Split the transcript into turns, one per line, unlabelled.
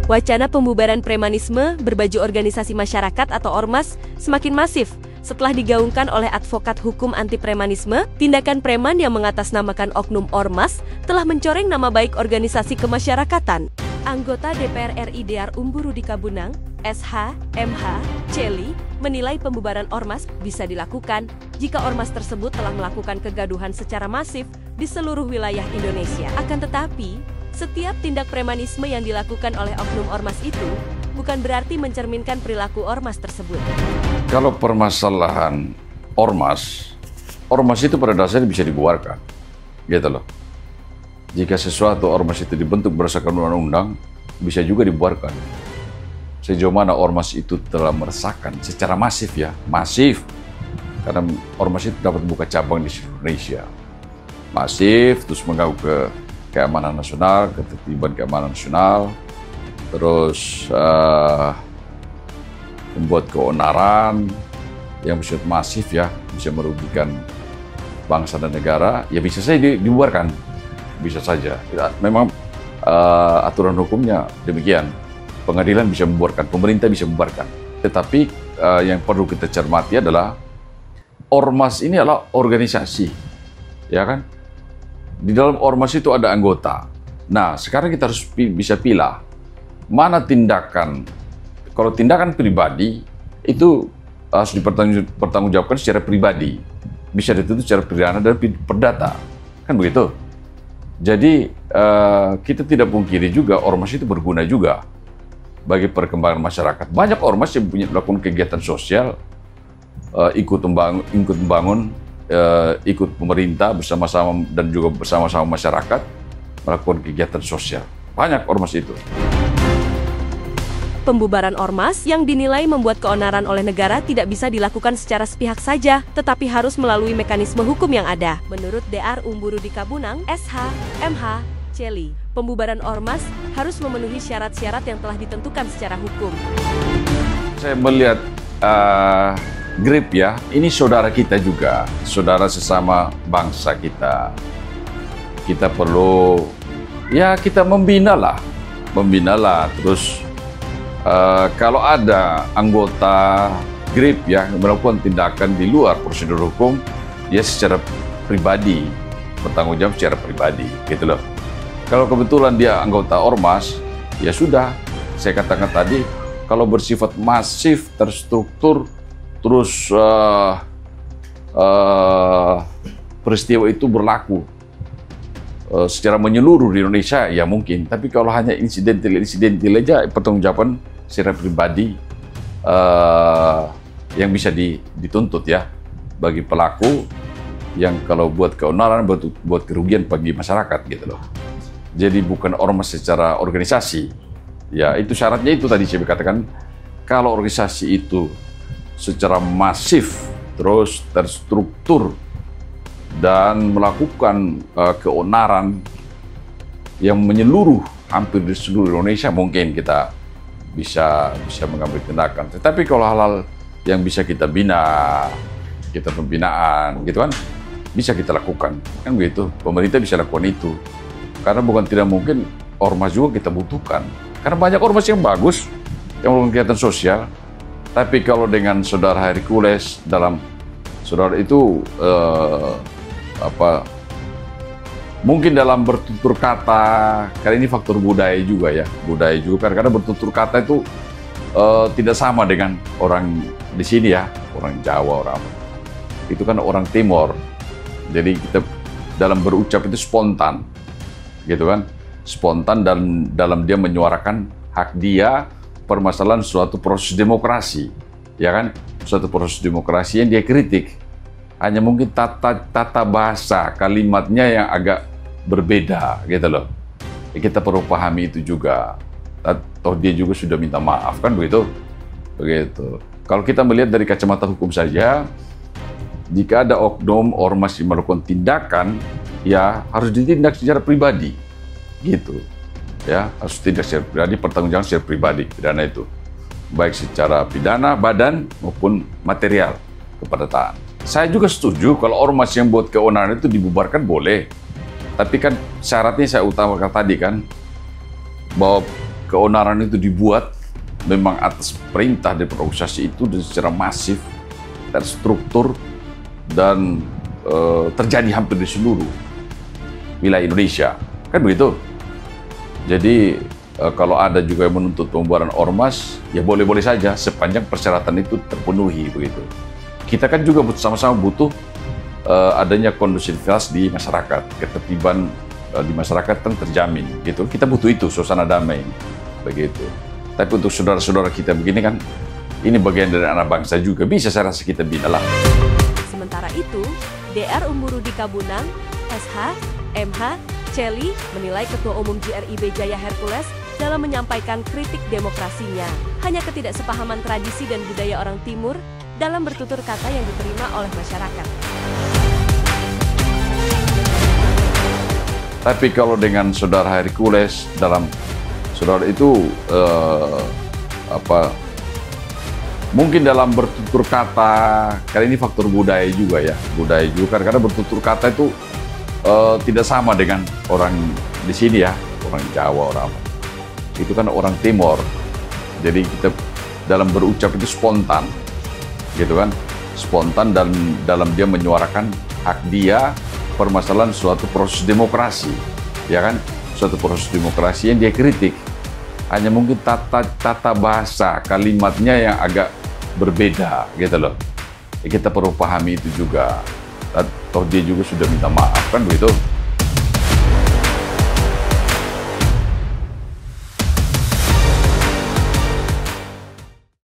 Wacana pembubaran premanisme berbaju organisasi masyarakat atau ormas semakin masif setelah digaungkan oleh advokat hukum anti-premanisme. Tindakan preman yang mengatasnamakan oknum ormas telah mencoreng nama baik organisasi kemasyarakatan. Anggota DPR RI DR Umburu di Kabunang, SH, MH, Celi, menilai pembubaran ormas bisa dilakukan jika ormas tersebut telah melakukan kegaduhan secara masif di seluruh wilayah Indonesia. Akan tetapi, setiap tindak premanisme yang dilakukan oleh oknum ormas itu bukan berarti mencerminkan perilaku ormas tersebut.
Kalau permasalahan ormas itu pada dasarnya bisa dibubarkan, gitu loh. Jika sesuatu ormas itu dibentuk berdasarkan undang-undang, bisa juga dibubarkan. Sejauh mana ormas itu telah meresahkan secara masif ya, masif. Karena ormas itu dapat buka cabang di Indonesia. Masif, terus mengganggu keamanan nasional, ketertiban keamanan nasional, terus membuat keonaran yang bersifat masif ya, bisa merugikan bangsa dan negara, ya bisa saja dibubarkan, bisa saja. Memang aturan hukumnya demikian, pengadilan bisa membubarkan, pemerintah bisa membubarkan. Tetapi yang perlu kita cermati adalah ormas ini adalah organisasi, ya kan? Di dalam ormas itu ada anggota. Nah, sekarang kita harus bisa pilih mana tindakan. Kalau tindakan pribadi itu harus dipertanggungjawabkan secara pribadi, bisa dituntut secara pidana dan perdata, kan begitu. Jadi kita tidak pungkiri juga ormas itu berguna juga bagi perkembangan masyarakat. Banyak ormas yang melakukan kegiatan sosial, ikut membangun, ikut pemerintah bersama-sama dan juga bersama-sama masyarakat melakukan kegiatan sosial. Banyak ormas itu.
Pembubaran ormas yang dinilai membuat keonaran oleh negara tidak bisa dilakukan secara sepihak saja, tetapi harus melalui mekanisme hukum yang ada. Menurut DR Umburu di Kabunang, SH, MH, Celi, pembubaran ormas harus memenuhi syarat-syarat yang telah ditentukan secara hukum.
Saya melihat GRIP ya, ini saudara kita juga, saudara sesama bangsa kita. Kita perlu, ya kita membina lah, terus kalau ada anggota GRIP ya melakukan tindakan di luar prosedur hukum, ya secara pribadi, bertanggung jawab secara pribadi, gitu loh. Kalau kebetulan dia anggota ormas, ya sudah, saya katakan tadi, kalau bersifat masif, terstruktur, terus peristiwa itu berlaku secara menyeluruh di Indonesia, ya mungkin. Tapi kalau hanya insidental aja, pertanggungjawaban secara pribadi yang bisa dituntut ya bagi pelaku yang kalau buat keonaran, buat kerugian bagi masyarakat gitu loh. Jadi bukan ormas secara organisasi. Ya itu syaratnya itu tadi saya katakan, kalau organisasi itu secara masif, terus terstruktur, dan melakukan keonaran yang menyeluruh hampir di seluruh Indonesia, mungkin kita bisa mengambil tindakan. Tetapi kalau hal-hal yang bisa kita bina, kita pembinaan, gitu kan, bisa kita lakukan, kan begitu. Pemerintah bisa lakukan itu, karena bukan tidak mungkin ormas juga kita butuhkan. Karena banyak ormas yang bagus, yang melakukan kegiatan sosial. Tapi kalau dengan saudara Hercules dalam saudara itu mungkin dalam bertutur kata, karena ini faktor budaya juga ya, karena bertutur kata itu tidak sama dengan orang di sini ya, orang Jawa, orang itu kan orang Timur, jadi kita dalam berucap itu spontan, gitu kan, spontan dan dalam dia menyuarakan hak dia, permasalahan suatu proses demokrasi, ya kan, suatu proses demokrasi yang dia kritik. Hanya mungkin tata bahasa kalimatnya yang agak berbeda gitu loh. Kita perlu pahami itu juga. Atau dia juga sudah minta maaf kan begitu. Kalau kita melihat dari kacamata hukum saja, jika ada oknum ormas yang melakukan tindakan, ya harus ditindak secara pribadi. Gitu. Ya, harus tindak secara pribadi, pertanggungjawaban secara pribadi pidana itu. Baik secara pidana, badan maupun material kepedataan. Saya juga setuju kalau ormas yang buat keonaran itu dibubarkan boleh. Tapi kan syaratnya saya utamakan tadi kan, bahwa keonaran itu dibuat memang atas perintah dari organisasi itu dan secara masif, terstruktur, dan terjadi hampir di seluruh wilayah Indonesia. Kan begitu? Jadi kalau ada juga yang menuntut pembubaran ormas, ya boleh-boleh saja sepanjang persyaratan itu terpenuhi begitu. Kita kan juga sama-sama butuh adanya kondusivitas di masyarakat, ketertiban di masyarakat kan terjamin gitu. Kita butuh itu, suasana damai begitu. Tapi untuk saudara-saudara kita begini kan, ini bagian dari anak bangsa juga, bisa saya rasa kita bina lah.
Sementara itu, DR Umburu di Kabunang, SH, MH, Celi menilai Ketua Umum GRIB Jaya Hercules dalam menyampaikan kritik demokrasinya hanya ketidaksepahaman tradisi dan budaya orang Timur dalam bertutur kata yang diterima oleh masyarakat.
Tapi kalau dengan saudara Hercules dalam saudara itu mungkin dalam bertutur kata, karena ini faktor budaya juga ya, karena bertutur kata itu tidak sama dengan orang di sini ya, orang Jawa, orang apa. Itu kan orang Timur, jadi kita dalam berucap itu spontan, gitu kan, spontan dan dalam dia menyuarakan hak dia, permasalahan suatu proses demokrasi, ya kan, suatu proses demokrasi yang dia kritik. Hanya mungkin tata bahasa kalimatnya yang agak berbeda gitu loh. Kita perlu pahami itu juga. Atau dia juga sudah minta maaf kan begitu.